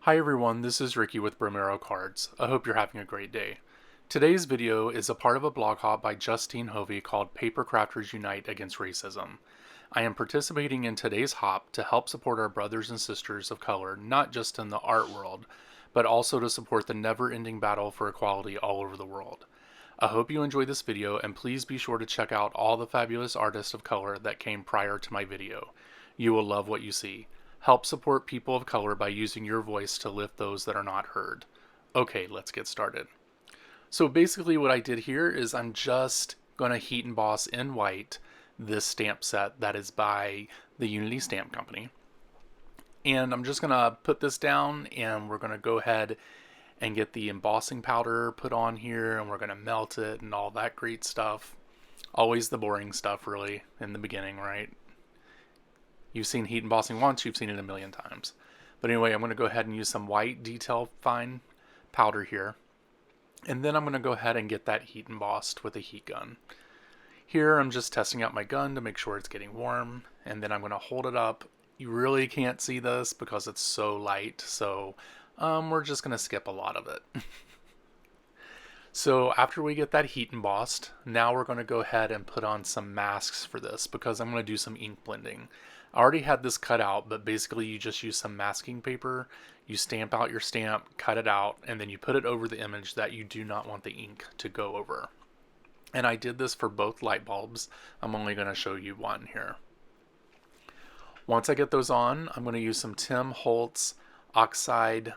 Hi everyone, this is Ricky with Bromero Cards. I hope you're having a great day. Today's video is a part of a blog hop by Justine Hovey called Paper Crafters Unite Against Racism. I am participating in today's hop to help support our brothers and sisters of color, not just in the art world, but also to support the never-ending battle for equality all over the world. I hope you enjoyed this video, and please be sure to check out all the fabulous artists of color that came prior to my video. You will love what you see. Help support people of color by using your voice to lift those that are not heard. Okay, let's get started. So basically what I did here is I'm just going to heat emboss in white this stamp set that is by the Unity Stamp Company. And I'm just going to put this down, and we're going to go ahead and get the embossing powder put on here, and we're going to melt it and all that great stuff. Always the boring stuff, really, in the beginning, right? You've seen heat embossing once, you've seen it a million times. But anyway, I'm going to go ahead and use some white detail fine powder here. And then I'm going to go ahead and get that heat embossed with a heat gun. Here I'm just testing out my gun to make sure it's getting warm. And then I'm going to hold it up. You really can't see this because it's so light. So we're just going to skip a lot of it. So after we get that heat embossed, now we're going to go ahead and put on some masks for this because I'm going to do some ink blending. I already had this cut out, but basically you just use some masking paper, you stamp out your stamp, cut it out, and then you put it over the image that you do not want the ink to go over. And I did this for both light bulbs. I'm only going to show you one here. Once I get those on, I'm going to use some Tim Holtz Oxide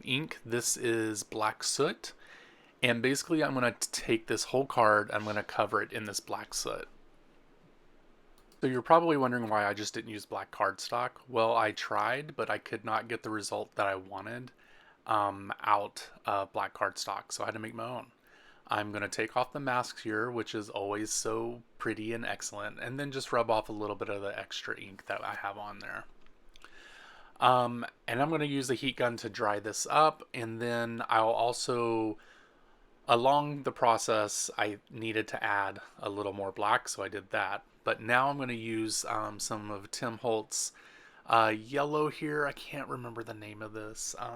ink. This is Black Soot. And basically I'm going to take this whole card, I'm going to cover it in this black soot. So you're probably wondering why I just didn't use black cardstock. Well, I tried, but I could not get the result that I wanted out of black cardstock, so I had to make my own. I'm going to take off the masks here, which is always so pretty and excellent, and then just rub off a little bit of the extra ink that I have on there. And I'm going to use the heat gun to dry this up, and then I'll also... Along the process, I needed to add a little more black, so I did that. But now I'm going to use some of Tim Holtz yellow here. I can't remember the name of this. I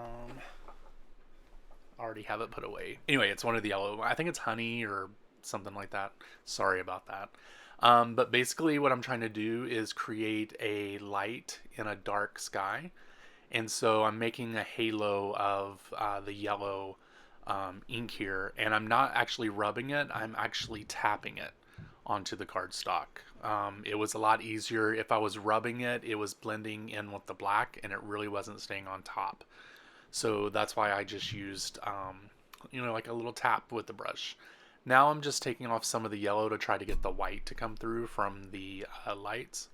already have it put away. Anyway, it's one of the yellow. I think it's honey or something like that. Sorry about that. But basically what I'm trying to do is create a light in a dark sky. And so I'm making a halo of the yellow ink here, and I'm not actually rubbing it, I'm actually tapping it onto the cardstock. It was a lot easier. If I was rubbing it, it was blending in with the black and it really wasn't staying on top. So that's why I just used, like a little tap with the brush. Now I'm just taking off some of the yellow to try to get the white to come through from the lights.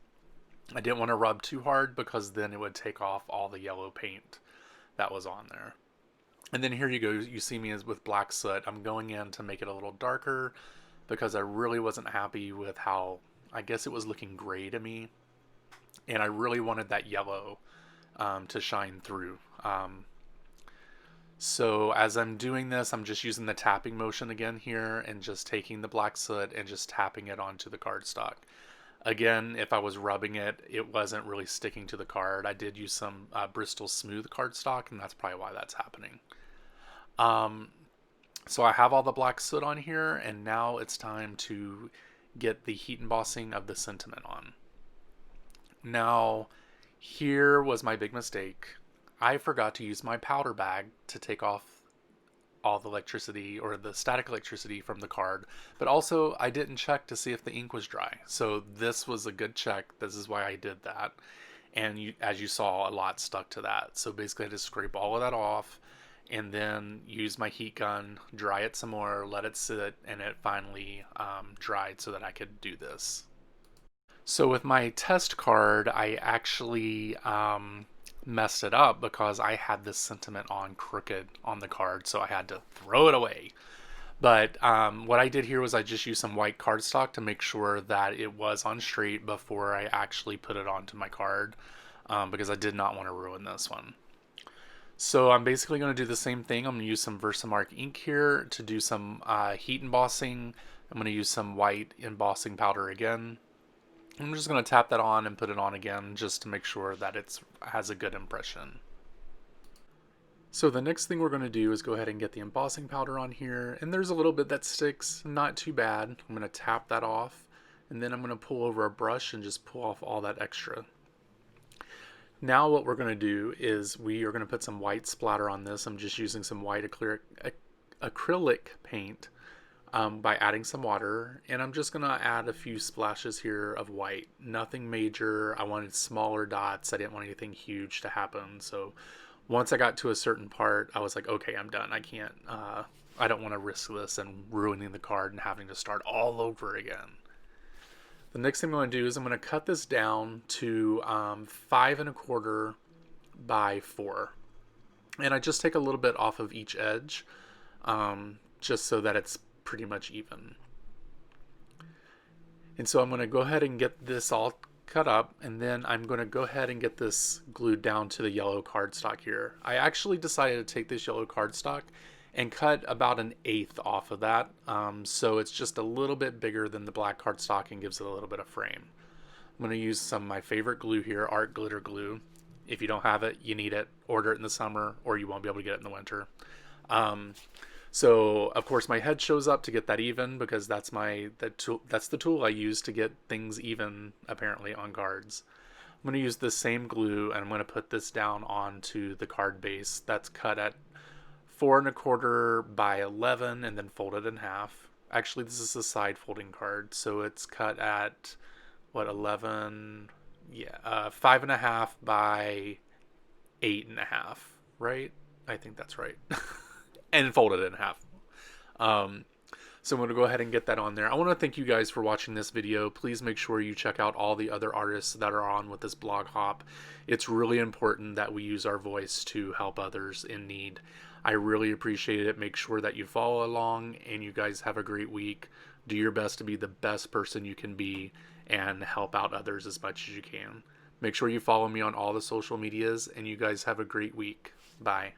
I didn't want to rub too hard because then it would take off all the yellow paint that was on there. And then here you go, you see me as with black soot. I'm going in to make it a little darker because I really wasn't happy with how, I guess it was looking gray to me. And I really wanted that yellow to shine through. So as I'm doing this, I'm just using the tapping motion again here and just taking the black soot and just tapping it onto the cardstock. Again, if I was rubbing it, it wasn't really sticking to the card. I did use some Bristol Smooth cardstock, and that's probably why that's happening. So I have all the black soot on here, and now it's time to get the heat embossing of the sentiment on. Now, here was my big mistake. I forgot to use my powder bag to take off all the electricity or the static electricity from the card, but also I didn't check to see if the ink was dry. So this was a good check. This is why I did that. And as you saw, a lot stuck to that. So basically I just scrape all of that off and then use my heat gun, dry it some more, let it sit, and it finally dried so that I could do this. So with my test card, I actually messed it up because I had this sentiment on crooked on the card, so I had to throw it away. But what I did here was I just used some white cardstock to make sure that it was on straight before I actually put it onto my card because I did not want to ruin this one. So I'm basically going to do the same thing. I'm going to use some Versamark ink here to do some heat embossing. I'm going to use some white embossing powder again. I'm just going to tap that on and put it on again just to make sure that it has a good impression. So the next thing we're going to do is go ahead and get the embossing powder on here, and there's a little bit that sticks, not too bad. I'm going to tap that off, and then I'm going to pull over a brush and just pull off all that extra. Now what we're going to do is we are going to put some white splatter on this. I'm just using some white acrylic paint by adding some water, and I'm just going to add a few splashes here of white. Nothing major. I wanted smaller dots. I didn't want anything huge to happen, so once I got to a certain part, I was like, okay, I'm done. I can't, I don't want to risk this and ruining the card and having to start all over again. The next thing I'm going to do is I'm going to cut this down to 5¼ by 4. And I just take a little bit off of each edge, just so that it's pretty much even. And so I'm going to go ahead and get this all cut up, and then I'm going to go ahead and get this glued down to the yellow cardstock here. I actually decided to take this yellow cardstock and cut about 1/8 off of that, so it's just a little bit bigger than the black cardstock and gives it a little bit of frame. I'm going to use some of my favorite glue here, art glitter glue. If you don't have it, you need it. Order it in the summer or you won't be able to get it in the winter. So of course my head shows up to get that even, because that's the tool I use to get things even, apparently, on cards. I'm going to use the same glue, and I'm going to put this down onto the card base that's cut at 4¼ by 11 and then folded in half. Actually, this is a side folding card, so it's cut at what, 11, 5½ by 8½, right? I think that's right. And fold it in half. So I'm going to go ahead and get that on there. I want to thank you guys for watching this video. Please make sure you check out all the other artists that are on with this blog hop. It's really important that we use our voice to help others in need. I really appreciate it. Make sure that you follow along, and you guys have a great week. Do your best to be the best person you can be and help out others as much as you can. Make sure you follow me on all the social medias, and you guys have a great week. Bye.